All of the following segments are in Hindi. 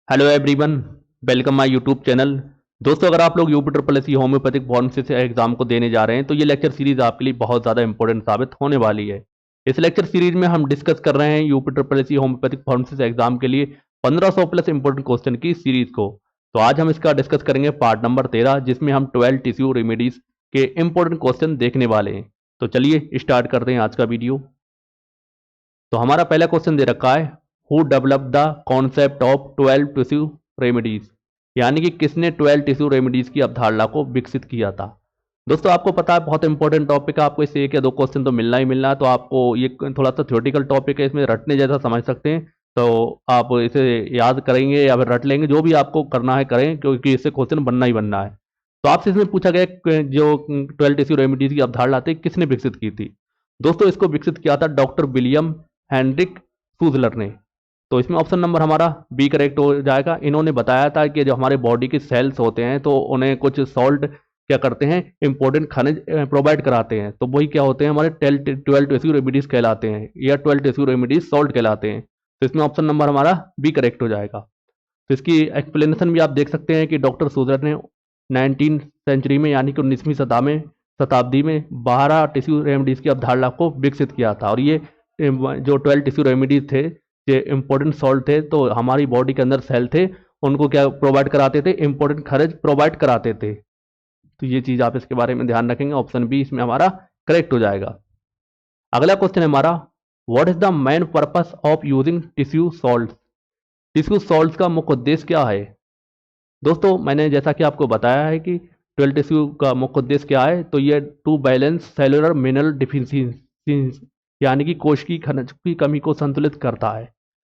Hello everyone, welcome my YouTube channel. दोस्तों, अगर आप लोग UP triple S C homeopathic pharmacy से एग्जाम को देने जा रहे हैं तो ये लेक्चर सीरीज आपके लिए बहुत ज़्यादा इंपॉर्टेंट साबित होने वाली है। इस लेक्चर सीरीज में हम डिस्कस कर रहे हैं UP triple S C homeopathic pharmacy से एग्जाम के लिए 1500 प्लस इंपॉर्टेंट क्वेश्चन की सीरीज को। तो आज हम इसका डिस्कस करेंगे पार्ट नंबर 13, जिसमें हम 12 टिश्यू रेमेडीज के इंपॉर्टेंट क्वेश्चन देखने वाले हैं। तो चलिए स्टार्ट करते हैं आज का वीडियो। तो हमारा पहला क्वेश्चन दे रखा है, who develop the concept of 12 tissue remedies, यानी कि किसने 12 टिश्यू रेमेडीज की अवधारणा को विकसित किया था। दोस्तों, आपको पता है बहुत इंपॉर्टेंट टॉपिक है, आपको इससे एक या दो क्वेश्चन तो मिलना ही मिलना है। तो आपको ये थोड़ा सा थ्योरेटिकल टॉपिक है, इसमें रटने जैसा समझ सकते हैं। तो आप इसे याद करेंगे या फिर रट लेंगे, जो भी आपको करना है करें, क्योंकि इससे क्वेश्चन बनना ही बनना है। तो आपसे इसमें पूछा गया जो 12 टिश्यू रेमेडीज की अवधारणा थी किसने विकसित की थी। दोस्तों, इसको विकसित किया था डॉक्टर विलियम हेनरिक सूजलर ने। तो इसमें ऑप्शन नंबर हमारा बी करेक्ट हो जाएगा। इन्होंने बताया था कि जो हमारे बॉडी के सेल्स होते हैं तो उन्हें कुछ सॉल्ट क्या करते हैं, इंपॉर्टेंट खनिज प्रोवाइड कराते हैं। तो वही क्या होते हैं, हमारे 12 टिश्यू रेमेडीज कहलाते हैं, या 12 टिश्यू रेमेडीज सॉल्ट कहलाते हैं। तो इसमें ऑप्शन नंबर हमारा बी करेक्ट हो जाएगा। तो इसकी एक्सप्लेनेशन भी आप देख सकते हैं कि डॉक्टर सूजलर ने 19 सेंचुरी में, यानी कि 19वीं शताब्दी में 12 टिश्यू रेमेडीज की अवधारणा को विकसित किया था। और ये जो 12 टिश्यू रेमेडीज थे, ये इंपॉर्टेंट सॉल्ट थे, तो हमारी बॉडी के अंदर सेल थे, उनको क्या प्रोवाइड कराते थे, इंपॉर्टेंट खनिज प्रोवाइड कराते थे। तो ये चीज आप इसके बारे में ध्यान रखेंगे, ऑप्शन बी इसमें हमारा करेक्ट हो जाएगा। अगला क्वेश्चन है हमारा, what is the main purpose of using tissue salt. Tissue salt का मुख्य उद्देश्य क्या है। दोस्तों, मैंने जैसा कि आपको बताया है कि 12 टिश्यू का मुख्य उद्देश्य क्या है, तो ये to balance cellular mineral deficiency, यानी कि कोश की खनिज की कमी को संतुलित करता है।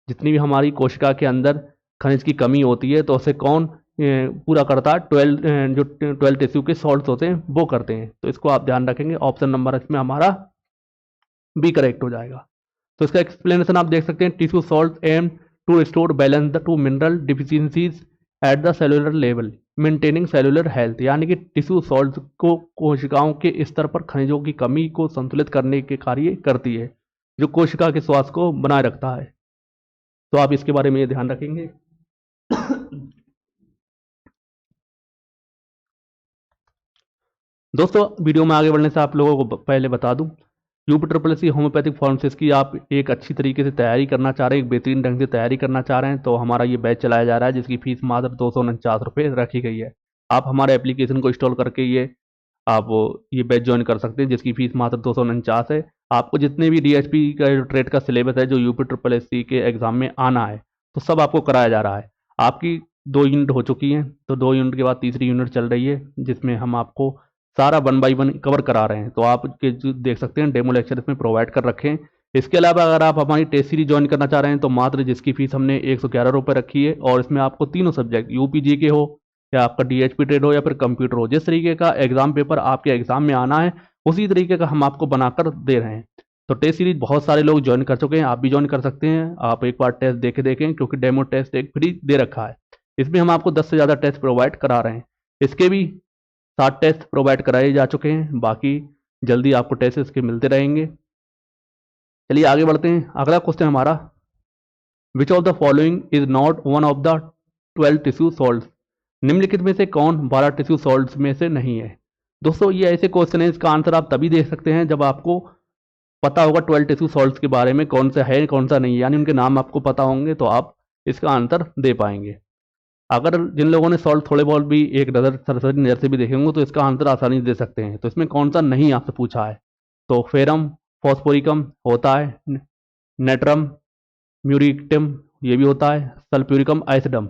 जितनी भी हमारी कोशिका के अंदर खनिज की कमी होती है तो उसे कौन पूरा करता है, 12 टिश्यू के सॉल्ट्स होते हैं वो करते हैं। तो इसको आप ध्यान रखेंगे, ऑप्शन नंबर इसमें हमारा बी करेक्ट हो जाएगा। तो इसका एक्सप्लेनेशन आप देख सकते हैं, tissue salt aim to restore balance the to mineral deficiencies at the cellular level maintaining cellular health, यानी कि टिश्यू सॉल्ट को कोशिकाओं के स्तर पर खनिजों की कमी को संतुलित करने के कार्य करती है, जो कोशिका के स्वास्थ्य को बनाए रखता है। तो आप इसके बारे में ये ध्यान रखेंगे। दोस्तों, वीडियो में आगे बढ़ने से आप लोगों को पहले बता दूं, UP triple S C homeopathic pharmacies की आप एक अच्छी तरीके से तैयारी करना चाह रहे हैं, एक बेहतरीन ढंग से तैयारी करना चाह रहे हैं, तो हमारा ये बैच चलाया जा रहा है, जिसकी फीस मात्र 249 रुपये रखी गई है। आप हमारे एप्लीकेशन को इंस्टॉल करके आप ये बैच ज्वाइन कर सकते हैं, जिसकी फीस मात्र 249 है। आपको जितने भी डीएचपी का जो ट्रेड का सिलेबस है, जो यूपी ट्रिपल एस सी के एग्जाम में आना है, तो सब आपको कराया जा रहा है। आपकी 2 यूनिट हो चुकी हैं, तो 2 यूनिट के बाद तीसरी यूनिट चल रही है, जिसमें हम आपको सारा 1 बाई 1 कवर करा रहे हैं। तो आप देख सकते हैं डेमो लेक्चर इसमें प्रोवाइड कर रखे हैं। इसके अलावा अगर आप हमारी टेस्ट सीरीज ज्वाइन करना चाह रहे हैं तो मात्र जिसकी फीस हमने 111 रुपये रखी है, और इसमें आपको तीनों सब्जेक्ट यूपीजी के हो या आपका डीएचपी ट्रेड हो या फिर कंप्यूटर हो, जिस तरीके का एग्जाम पेपर आपके एग्जाम में आना है उसी तरीके का हम आपको बनाकर दे रहे हैं। तो टेस्ट सीरीज बहुत सारे लोग ज्वाइन कर चुके हैं, आप भी ज्वाइन कर सकते हैं। आप एक बार टेस्ट देखें, क्योंकि डेमो टेस्ट एक फ्री दे रखा है। इसमें हम आपको 10 से ज़्यादा टेस्ट प्रोवाइड करा रहे हैं। इसके भी 7 टेस्ट प्रोवाइड कराए जा चुके हैं, बाकी जल्दी आपको टेस्ट इसके मिलते रहेंगे। चलिए आगे बढ़ते हैं। अगला क्वेश्चन हमारा, which of the following is not one of the 12 tissue salts. निम्नलिखित में से कौन 12 टिश्यू सॉल्ट्स में से नहीं है। दोस्तों, ये ऐसे क्वेश्चन है, इसका आंसर आप तभी दे सकते हैं जब आपको पता होगा 12 टिश्यू सॉल्ट्स के बारे में, कौन सा है कौन सा नहीं है, यानी उनके नाम आपको पता होंगे तो आप इसका आंसर दे पाएंगे। अगर जिन लोगों ने सॉल्ट थोड़े बहुत भी एक नज़र सरसरी नज़र से भी देखेंगे तो इसका आंसर आसानी से दे सकते हैं। तो इसमें कौन सा नहीं आपसे पूछा है, तो फेरम फॉस्फोरिकम होता है, नेट्रम म्यूरिकटम ये भी होता है, सल्फ्यूरिकम एसिडम।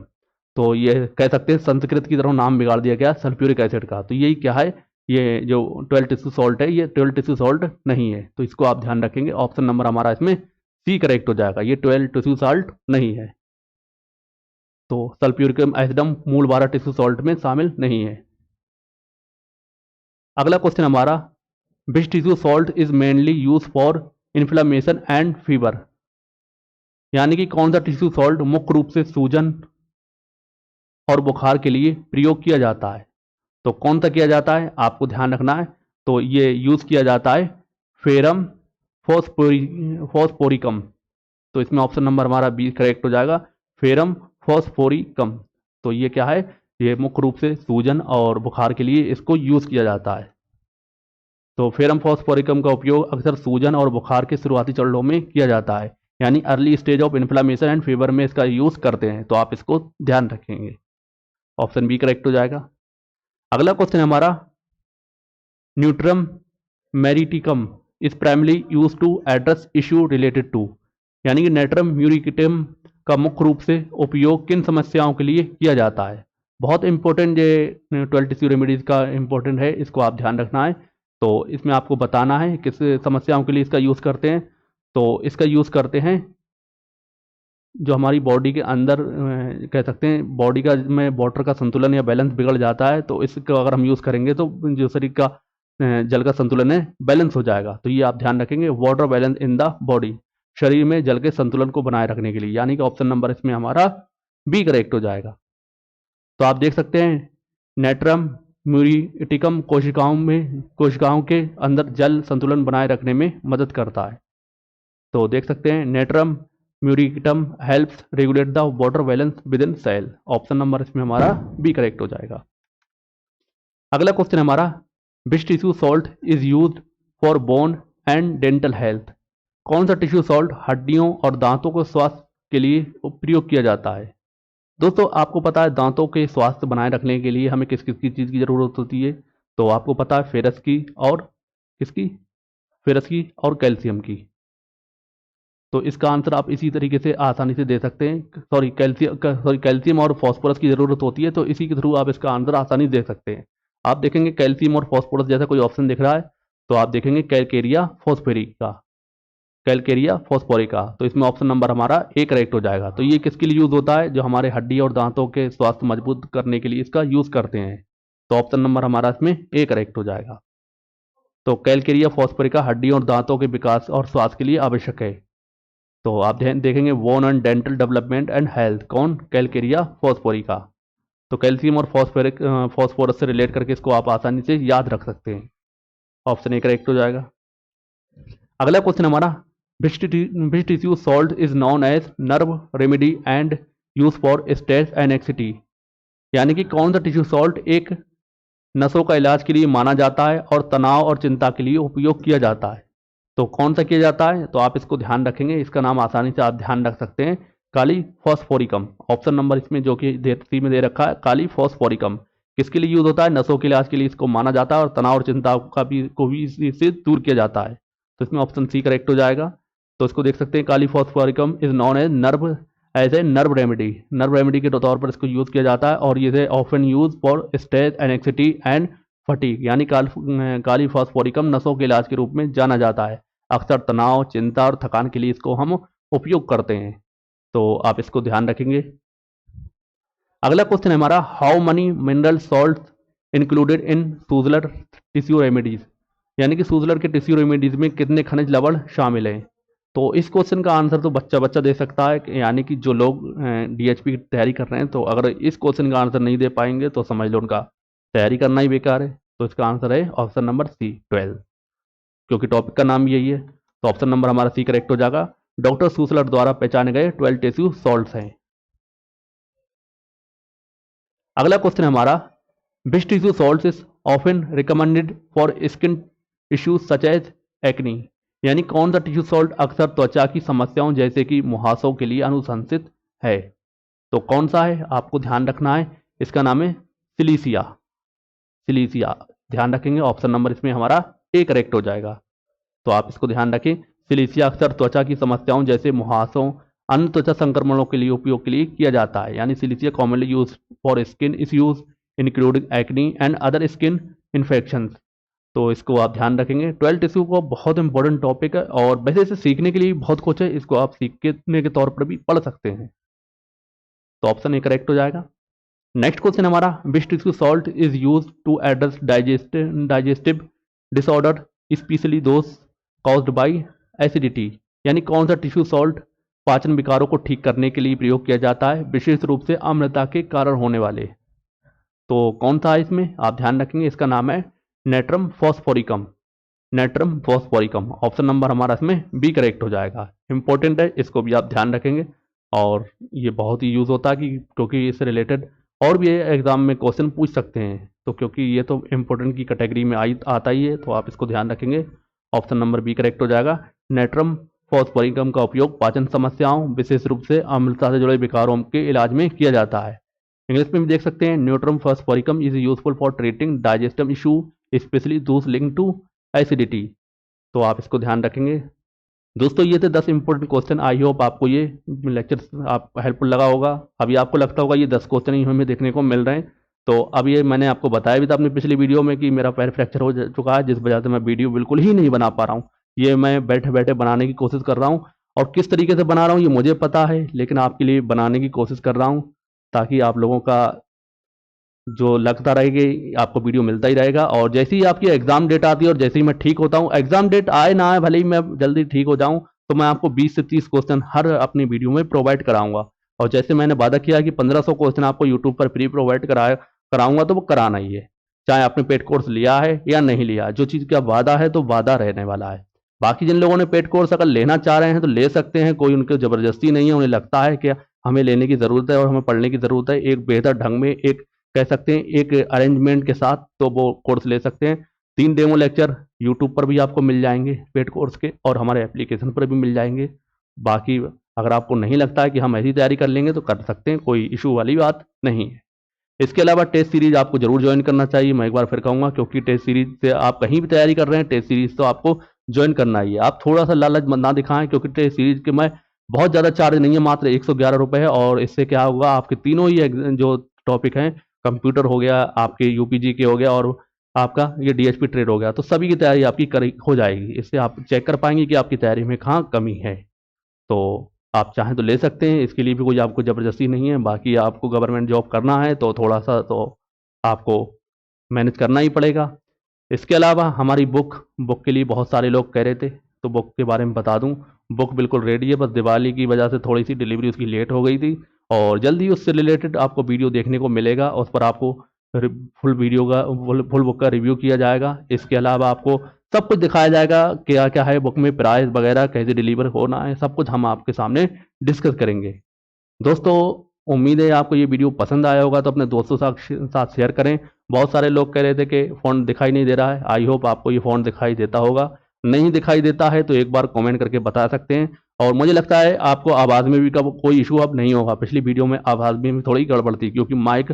तो ये कह सकते हैं संस्कृत की तरह नाम बिगाड़ दिया गया सल्फ्यूरिक एसिड का। तो यही क्या है, ये जो 12 टिश्यू सॉल्ट है, ये 12 टिश्यू सॉल्ट नहीं है। तो इसको आप ध्यान रखेंगे, ऑप्शन नंबर हमारा इसमें सी करेक्ट हो जाएगा, ये 12 टिश्यू सॉल्ट नहीं है। तो सल्फ्यूरिक एसिडम मूल 12 टिश्यू सॉल्ट में शामिल नहीं है। अगला क्वेश्चन हमारा, which tissue salt is mainly use for inflammation and fever, यानी कि कौन सा टिश्यू सॉल्ट मुख्य रूप से सूजन और बुखार के लिए प्रयोग किया जाता है। तो कौन सा किया जाता है आपको ध्यान रखना है। तो ये यूज किया जाता है फेरम फॉस्फोरिकम। तो इसमें ऑप्शन नंबर हमारा बी करेक्ट हो जाएगा, फेरम फॉस्फोरिकम। तो ये क्या है, ये मुख्य रूप से सूजन और बुखार के लिए इसको यूज़ किया जाता है। तो फेरम फॉस्फोरिकम का उपयोग अक्सर सूजन और बुखार के शुरुआती चरणों में किया जाता है, यानी early stage of inflammation and fever में इसका यूज़ करते हैं। तो आप इसको ध्यान रखेंगे, ऑप्शन बी करेक्ट हो जाएगा। अगला क्वेश्चन है हमारा, natrum muriaticum is primarily use to address issue related to, यानी कि नेट्रम म्यूरिटिकम का मुख्य रूप से उपयोग किन समस्याओं के लिए किया जाता है। बहुत इंपॉर्टेंट ये 12 टिश्यू रेमेडीज का इंपॉर्टेंट है, इसको आप ध्यान रखना है। तो इसमें आपको बताना है किस समस्याओं के लिए इसका यूज़ करते हैं। तो इसका यूज़ करते हैं जो हमारी बॉडी के अंदर कह सकते हैं बॉडी का में वाटर का संतुलन या बैलेंस बिगड़ जाता है, तो इसका अगर हम यूज़ करेंगे तो जो शरीर का जल का संतुलन है बैलेंस हो जाएगा। तो ये आप ध्यान रखेंगे, water balance in the body, शरीर में जल के संतुलन को बनाए रखने के लिए, यानी कि ऑप्शन नंबर इसमें हमारा बी करेक्ट हो जाएगा। तो आप देख सकते हैं नेट्रम म्यूरिटिकम कोशिकाओं के अंदर जल संतुलन बनाए रखने में मदद करता है। तो देख सकते हैं natrum muriaticum helps regulate the water balance within cell, option number इसमें हमारा बी करेक्ट हो जाएगा। अगला क्वेश्चन हमारा, which tissue salt is used for bone and dental health, कौन सा टिश्यू सॉल्ट हड्डियों और दांतों को स्वास्थ्य के लिए प्रयोग किया जाता है। दोस्तों आपको पता है दांतों के स्वास्थ्य बनाए रखने के लिए हमें किस किस की चीज़ की ज़रूरत होती है। तो आपको पता है फेरस की और किसकी, फेरस की और कैल्शियम की। तो इसका आंसर आप इसी तरीके से आसानी से दे सकते हैं। कैल्शियम और फॉस्फोरस की ज़रूरत होती है, तो इसी के थ्रू आप इसका आंसर आसानी से दे सकते हैं। आप देखेंगे कैल्शियम और फॉस्फोरस जैसा कोई ऑप्शन दिख रहा है, तो आप देखेंगे कैलकेरिया फॉस्फेरिका, कैलकेरिया फॉस्फोरिका। तो इसमें ऑप्शन नंबर हमारा ए करेक्ट हो जाएगा। तो ये किसके लिए यूज़ होता है, जो हमारे हड्डी और दांतों के स्वास्थ्य मजबूत करने के लिए इसका यूज़ करते हैं। तो ऑप्शन नंबर हमारा इसमें ए करेक्ट हो जाएगा। तो कैलकेरिया फॉस्फोरिका हड्डी और दांतों के विकास और स्वास्थ्य के लिए आवश्यक है। तो आप देखेंगे bone and dental development and health, कौन, कैलकेरिया फॉस्फोरिका। तो कैल्शियम और फॉस्फोरस से रिलेट करके इसको आप आसानी से याद रख सकते हैं, ऑप्शन ए करेक्ट हो जाएगा। अगला क्वेश्चन हमारा, which tissue salt is known as nerve remedy and use for stress and anxiety, यानी कि कौन सा टिश्यू सॉल्ट एक नसों का इलाज के लिए माना जाता है और तनाव और चिंता के लिए उपयोग किया जाता है। तो कौन सा किया जाता है, तो आप इसको ध्यान रखेंगे, इसका नाम आसानी से आप ध्यान रख सकते हैं, काली फॉस्फोरिकम। ऑप्शन नंबर इसमें जो कि सी में दे रखा है, काली फॉस्फोरिकम किसके लिए यूज होता है, नसों के इलाज के लिए इसको माना जाता है और तनाव और चिंता का भी इससे दूर किया जाता है। तो इसमें ऑप्शन सी करेक्ट हो जाएगा। तो इसको देख सकते हैं, kali phosphoricum is known as a nerve remedy के तौर पर इसको यूज किया जाता है, और ये often use for stress and anxiety and fatigue, यानी काली फॉस्फोरिकम नसों के इलाज के रूप में जाना जाता है। अक्सर तनाव, चिंता और थकान के लिए इसको हम उपयोग करते हैं। तो आप इसको ध्यान रखेंगे। अगला क्वेश्चन है हमारा, how many mineral salt included in Schuessler tissue remedies, यानी कि सूजलर के टिश्यू रेमेडीज में कितने खनिज लवण शामिल हैं। तो इस क्वेश्चन का आंसर तो बच्चा दे सकता है, यानी कि जो लोग डीएचपी की तैयारी कर रहे हैं, तो अगर इस क्वेश्चन का आंसर नहीं दे पाएंगे तो समझ लो उनका तैयारी करना ही बेकार है। तो इसका आंसर है ऑप्शन नंबर सी 12, क्योंकि टॉपिक का नाम यही है। तो ऑप्शन नंबर हमारा सी करेक्ट हो जाएगा। डॉक्टर सूसलर द्वारा पहचाने गए 12 टिश्यू सॉल्ट्स हैं। अगला क्वेश्चन है हमारा, which tissue salts is often recommended for skin issues such as acne, यानी कौन सा टिश्यू सॉल्ट अक्सर त्वचा की समस्याओं जैसे कि मुहासों के लिए अनुशंसित है। तो कौन सा है, आपको ध्यान रखना है, इसका नाम है सिलीसिया। ध्यान रखेंगे, ऑप्शन नंबर इसमें हमारा ए करेक्ट हो जाएगा। तो आप इसको ध्यान रखें, सिलीसिया अक्सर त्वचा की समस्याओं जैसे मुहासों, अन्य त्वचा संक्रमणों के लिए उपयोग के लिए किया जाता है, यानी silicea commonly use for skin issues including acne and other skin infections. तो इसको आप ध्यान रखेंगे। 12 टिश्यू को बहुत इंपॉर्टेंट टॉपिक है, और वैसे इसे सीखने के लिए बहुत कुछ है, इसको आप सीखने के तौर पर भी पढ़ सकते हैं। तो ऑप्शन ए करेक्ट हो जाएगा। नेक्स्ट क्वेश्चन हमारा, which tissue salt is use to address digestive disorder specially those caused by acidity, यानी कौन सा टिश्यू सॉल्ट पाचन विकारों को ठीक करने के लिए प्रयोग किया जाता है, विशेष रूप से अम्लता के कारण होने वाले। तो कौन सा है इसमें, आप ध्यान रखेंगे, इसका नाम है नेट्रम फॉस्फोरिकम। ऑप्शन नंबर हमारा इसमें बी करेक्ट हो जाएगा। इंपॉर्टेंट है, इसको भी आप ध्यान रखेंगे, और ये बहुत ही यूज़ होता है क्योंकि इससे रिलेटेड और भी एग्ज़ाम में क्वेश्चन पूछ सकते हैं। तो क्योंकि ये तो इम्पोर्टेंट की कैटेगरी में आता ही है, तो आप इसको ध्यान रखेंगे। ऑप्शन नंबर बी करेक्ट हो जाएगा। नेट्रम फॉस्फोरिकम का उपयोग पाचन समस्याओं, विशेष रूप से अम्लता से जुड़े विकारों के इलाज में किया जाता है। इंग्लिश में भी देख सकते हैं, natrum phosphoricum is useful for treating digestive issue, specially those link to acidity. तो आप इसको ध्यान रखेंगे। दोस्तों ये थे 10 इंपॉर्टेंट क्वेश्चन। आई होप आपको ये लेक्चर आप हेल्पफुल लगा होगा। अभी आपको लगता होगा ये 10 क्वेश्चन ही हमें देखने को मिल रहे हैं, तो अब ये मैंने आपको बताया भी था अपनी पिछली वीडियो में कि मेरा पैर फ्रैक्चर हो चुका है, जिस वजह से मैं वीडियो बिल्कुल ही नहीं बना पा रहा हूँ। ये मैं बैठे बैठे बनाने की कोशिश कर रहा हूँ, और किस तरीके से बना रहा हूँ ये मुझे पता है, लेकिन आपके लिए बनाने की कोशिश कर रहा हूँ ताकि आप लोगों का जो लगता रहेगा आपको वीडियो मिलता ही रहेगा। और जैसे ही आपकी एग्जाम डेट आती है और जैसे ही मैं ठीक होता हूँ, एग्जाम डेट आए ना आए, भले ही मैं जल्दी ठीक हो जाऊँ, तो मैं आपको 20 से 30 क्वेश्चन हर अपनी वीडियो में प्रोवाइड कराऊंगा। और जैसे मैंने वादा किया कि 1500 क्वेश्चन आपको यूट्यूब पर फ्री प्रोवाइड कराऊंगा, तो वो कराना ही है, चाहे आपने पेड कोर्स लिया है या नहीं लिया। जो चीज़ का वादा है तो वादा रहने वाला है। बाकी जिन लोगों ने पेड कोर्स अगर लेना चाह रहे हैं तो ले सकते हैं, कोई उनकी ज़बरदस्ती नहीं है। उन्हें लगता है कि हमें लेने की ज़रूरत है और हमें पढ़ने की ज़रूरत है एक बेहतर ढंग में, एक कह सकते हैं एक अरेंजमेंट के साथ, तो वो कोर्स ले सकते हैं। 3 डेमो लेक्चर यूट्यूब पर भी आपको मिल जाएंगे पेड कोर्स के, और हमारे एप्लीकेशन पर भी मिल जाएंगे। बाकी अगर आपको नहीं लगता है कि हम ऐसी तैयारी कर लेंगे तो कर सकते हैं, कोई इशू वाली बात नहीं है। इसके अलावा टेस्ट सीरीज आपको जरूर ज्वाइन करना चाहिए, मैं एक बार फिर कहूँगा, क्योंकि टेस्ट सीरीज से आप कहीं भी तैयारी कर रहे हैं, टेस्ट सीरीज तो आपको ज्वाइन करना ही है। आप थोड़ा सा लालच मत ना दिखाएं, क्योंकि टेस्ट सीरीज के मैं बहुत ज़्यादा चार्ज नहीं है, मात्र 111 रुपये है। और इससे क्या होगा, आपके तीनों ही जो टॉपिक हैं, कंप्यूटर हो गया, आपके यूपीजी के हो गया, और आपका ये डीएचपी ट्रेड हो गया, तो सभी की तैयारी आपकी हो जाएगी। इससे आप चेक कर पाएंगे कि आपकी तैयारी में कहाँ कमी है। तो आप चाहें तो ले सकते हैं, इसके लिए भी कोई आपको ज़बरदस्ती नहीं है। बाकी आपको गवर्नमेंट जॉब करना है तो थोड़ा सा तो आपको मैनेज करना ही पड़ेगा। इसके अलावा हमारी बुक के लिए बहुत सारे लोग कह रहे थे, तो बुक के बारे में बता दूं, बुक बिल्कुल रेडी है, बस दिवाली की वजह से थोड़ी सी डिलीवरी उसकी लेट हो गई थी, और जल्दी उससे रिलेटेड आपको वीडियो देखने को मिलेगा। उस पर आपको फुल वीडियो का फुल बुक का रिव्यू किया जाएगा। इसके अलावा आपको सब कुछ दिखाया जाएगा, क्या क्या है बुक में, प्राइस वगैरह, कैसे डिलीवर होना है, सब कुछ हम आपके सामने डिस्कस करेंगे। दोस्तों उम्मीद है आपको ये वीडियो पसंद आया होगा, तो अपने दोस्तों साथ शेयर करें। बहुत सारे लोग कह रहे थे कि फ़ॉन्ट दिखाई नहीं दे रहा है। आई होप आपको ये फ़ॉन्ट दिखाई देता होगा। नहीं दिखाई देता है तो एक बार कमेंट करके बता सकते हैं। और मुझे लगता है आपको आवाज़ में भी कब कोई इशू अब नहीं होगा। पिछली वीडियो में आवाज़ में थोड़ी गड़बड़ थी, क्योंकि माइक,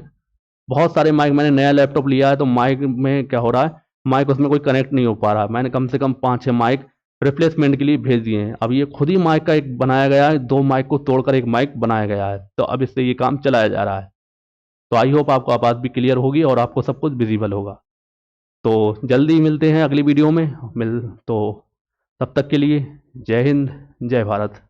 बहुत सारे माइक, मैंने नया लैपटॉप लिया है तो माइक में क्या हो रहा है, माइक उसमें कोई कनेक्ट नहीं हो पा रहा। मैंने कम से कम 5-6 माइक रिप्लेसमेंट के लिए भेज दिए हैं। अब ये खुद ही माइक का एक बनाया गया है, 2 माइक को तोड़कर एक माइक बनाया गया है, तो अब इससे ये काम चलाया जा रहा है। तो आई होप आपको आवाज़ भी क्लियर होगी और आपको सब कुछ विजिबल होगा। तो जल्दी मिलते हैं अगली वीडियो में। तो तब तक के लिए जय हिंद, जय भारत।